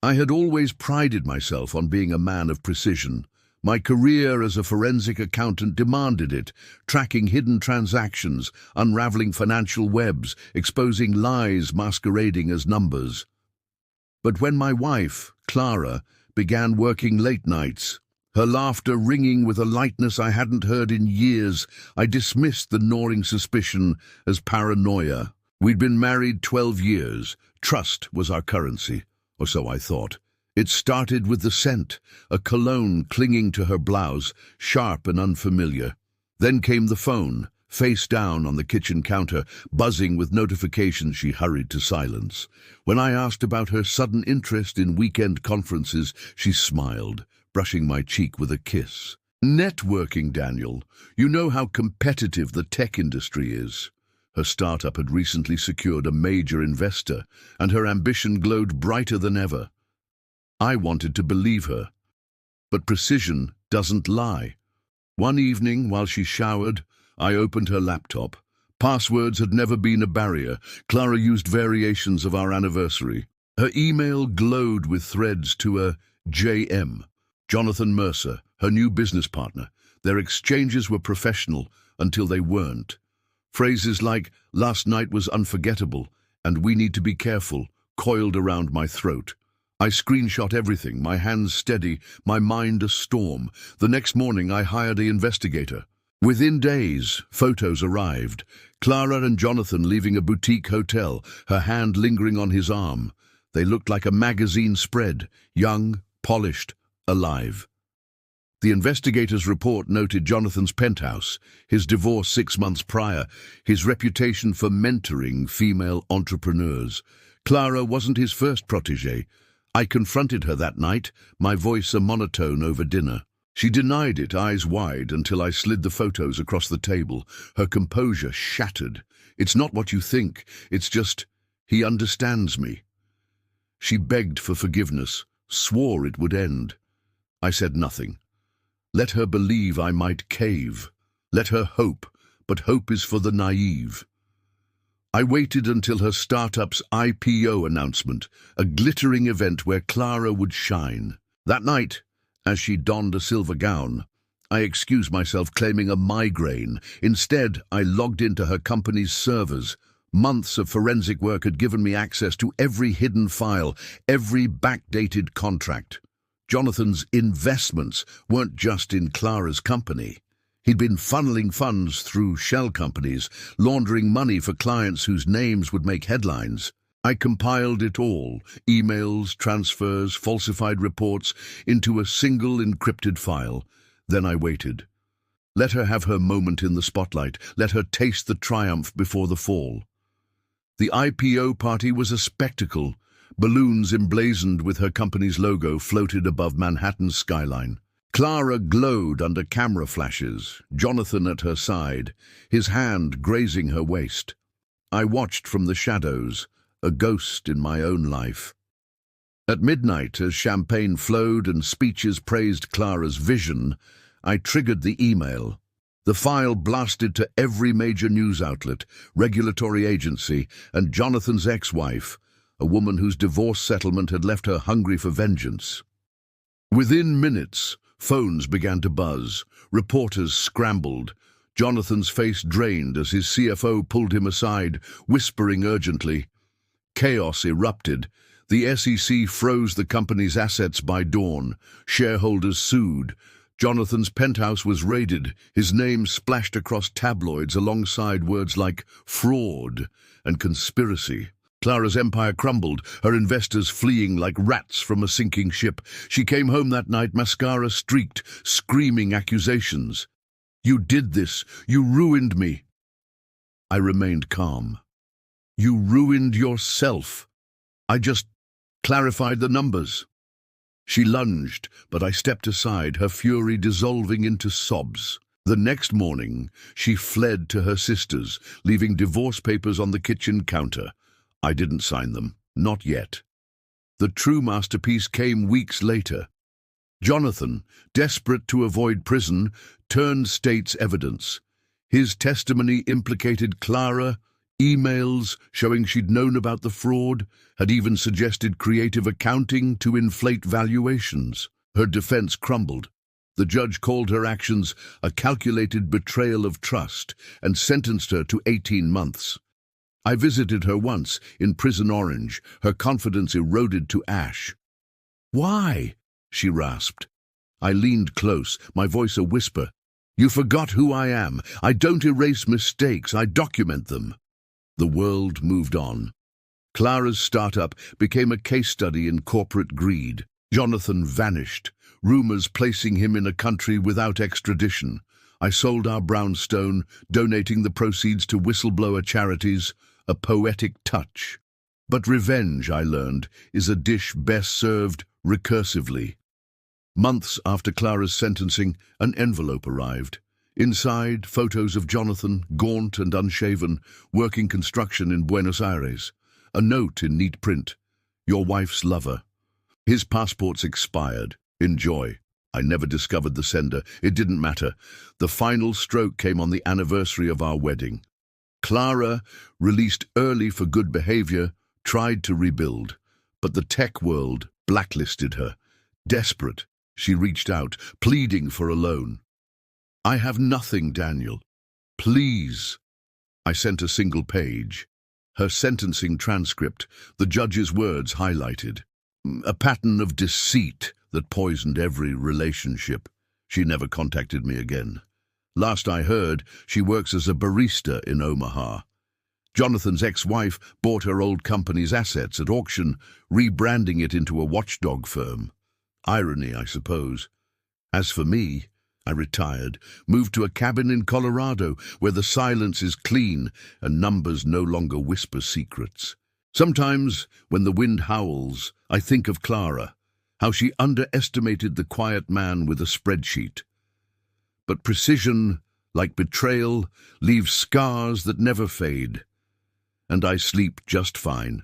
I had always prided myself on being a man of precision. My career as a forensic accountant demanded it, tracking hidden transactions, unraveling financial webs, exposing lies masquerading as numbers. But when my wife, Clara, began working late nights, her laughter ringing with a lightness I hadn't heard in years, I dismissed the gnawing suspicion as paranoia. We'd been married 12 years. Trust was our currency, or so I thought. It started with the scent, a cologne clinging to her blouse, sharp and unfamiliar. Then came the phone, face down on the kitchen counter, buzzing with notifications she hurried to silence. When I asked about her sudden interest in weekend conferences, she smiled, brushing my cheek with a kiss. Networking, Daniel. You know how competitive the tech industry is. Her startup had recently secured a major investor, and her ambition glowed brighter than ever. I wanted to believe her. But precision doesn't lie. One evening, while she showered, I opened her laptop. Passwords had never been a barrier. Clara used variations of our anniversary. Her email glowed with threads to a JM, Jonathan Mercer, her new business partner. Their exchanges were professional until they weren't. Phrases like, "Last night was unforgettable," and "We need to be careful," coiled around my throat. I screenshot everything, my hands steady, my mind a storm. The next morning I hired an investigator. Within days, photos arrived. Clara and Jonathan leaving a boutique hotel, her hand lingering on his arm. They looked like a magazine spread, young, polished, alive. The investigator's report noted Jonathan's penthouse, his divorce 6 months prior, his reputation for mentoring female entrepreneurs. Clara wasn't his first protégée. I confronted her that night, my voice a monotone over dinner. She denied it, eyes wide, until I slid the photos across the table. Her composure shattered. "It's not what you think. It's just, he understands me." She begged for forgiveness, swore it would end. I said nothing. Let her believe I might cave. Let her hope, but hope is for the naive. I waited until her startup's IPO announcement, a glittering event where Clara would shine. That night, as she donned a silver gown, I excused myself claiming a migraine. Instead, I logged into her company's servers. Months of forensic work had given me access to every hidden file, every backdated contract. Jonathan's investments weren't just in Clara's company. He'd been funneling funds through shell companies, laundering money for clients whose names would make headlines. I compiled it all, emails, transfers, falsified reports, into a single encrypted file. Then I waited. Let her have her moment in the spotlight. Let her taste the triumph before the fall. The IPO party was a spectacle. Balloons emblazoned with her company's logo floated above Manhattan's skyline. Clara glowed under camera flashes, Jonathan at her side, his hand grazing her waist. I watched from the shadows, a ghost in my own life. At midnight, as champagne flowed and speeches praised Clara's vision, I triggered the email. The file blasted to every major news outlet, regulatory agency, and Jonathan's ex-wife, a woman whose divorce settlement had left her hungry for vengeance. Within minutes, phones began to buzz. Reporters scrambled. Jonathan's face drained as his CFO pulled him aside, whispering urgently. Chaos erupted. The SEC froze the company's assets by dawn. Shareholders sued. Jonathan's penthouse was raided, his name splashed across tabloids alongside words like fraud and conspiracy. Clara's empire crumbled, her investors fleeing like rats from a sinking ship. She came home that night, mascara streaked, screaming accusations. "You did this. You ruined me." I remained calm. "You ruined yourself. I just clarified the numbers." She lunged, but I stepped aside, her fury dissolving into sobs. The next morning, she fled to her sister's, leaving divorce papers on the kitchen counter. I didn't sign them, not yet. The true masterpiece came weeks later. Jonathan, desperate to avoid prison, turned state's evidence. His testimony implicated Clara Emails showing she'd known about the fraud, had even suggested creative accounting to inflate valuations. Her defense crumbled. The judge called her actions a calculated betrayal of trust and sentenced her to 18 months. I visited her once in Prison Orange, her confidence eroded to ash. "Why?" she rasped. I leaned close, my voice a whisper. "You forgot who I am. I don't erase mistakes, I document them." The world moved on. Clara's startup became a case study in corporate greed. Jonathan vanished, rumors placing him in a country without extradition. I sold our brownstone, donating the proceeds to whistleblower charities, a poetic touch. But revenge, I learned, is a dish best served recursively. Months after Clara's sentencing, an envelope arrived. Inside, photos of Jonathan, gaunt and unshaven, working construction in Buenos Aires. A note in neat print. "Your wife's lover." His passport's expired. Enjoy. I never discovered the sender. It didn't matter. The final stroke came on the anniversary of our wedding. Clara, released early for good behavior, tried to rebuild. But the tech world blacklisted her. Desperate, she reached out, pleading for a loan. "I have nothing, Daniel. Please." I sent a single page. Her sentencing transcript, the judge's words highlighted. A pattern of deceit that poisoned every relationship. She never contacted me again. Last I heard, she works as a barista in Omaha. Jonathan's ex-wife bought her old company's assets at auction, rebranding it into a watchdog firm. Irony, I suppose. As for me, I retired, moved to a cabin in Colorado where the silence is clean and numbers no longer whisper secrets. Sometimes, when the wind howls, I think of Clara, how she underestimated the quiet man with a spreadsheet. But precision, like betrayal, leaves scars that never fade. And I sleep just fine.